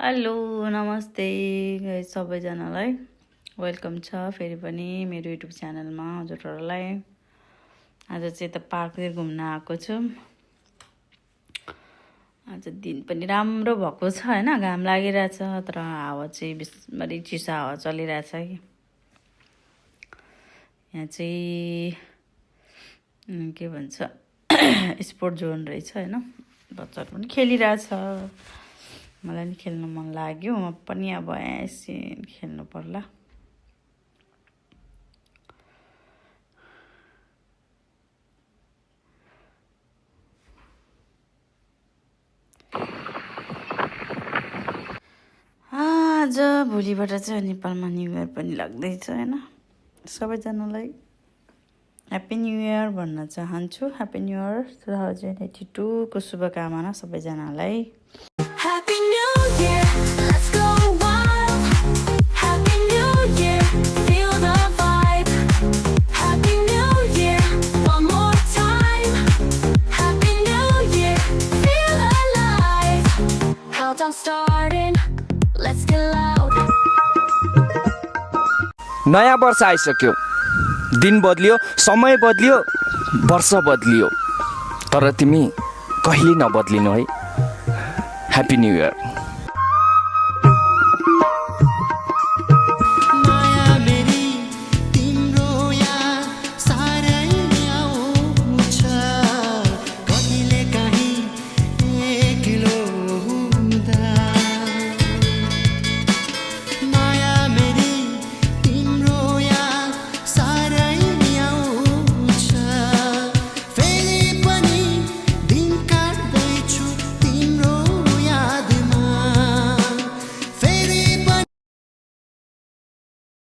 Hello नमस्ते सबैजनालाई welcome छ फेरि पनि मेरो युट्युब च्यानलमा हजुरहरूलाई। आज चाहिँ त पार्कतिर घुम्न आएको छु। आज दिन पनि राम्रो भएको छ हैन, घाम लागिरहेछ तर हावा चाहिँ बिस्मरी चिसो हावा चलिरहेछ कि। यहाँ चाहिँ के भन्छ स्पोर्ट जोन रहेछ हैन, बच्चाहरु पनि खेलिरहेछ। मलाई नि खेल्न मन लाग्यो, म पनि अब एकछिन खेल्नु पर्ला। आज भोलिबाट चाहिँ नेपालमा न्यू इयर पनि लाग्दैछ हैन। सबैजनालाई ह्याप्पी न्यू इयर भन्न चाहन्छु। ह्याप्पी न्यू इयर 2082 को शुभकामना सबैजनालाई। Happy New Year, let's go wild. Happy New Year, feel the vibe. Happy New Year, one more time. Happy New Year, feel alive. Countdown starting, let's get loud. नयाँ वर्ष आइसक्यो, दिन बदलियो, समय बदलियो, वर्ष बदलियो, तर तिमी कहिले नबदलिनु है। Happy new year.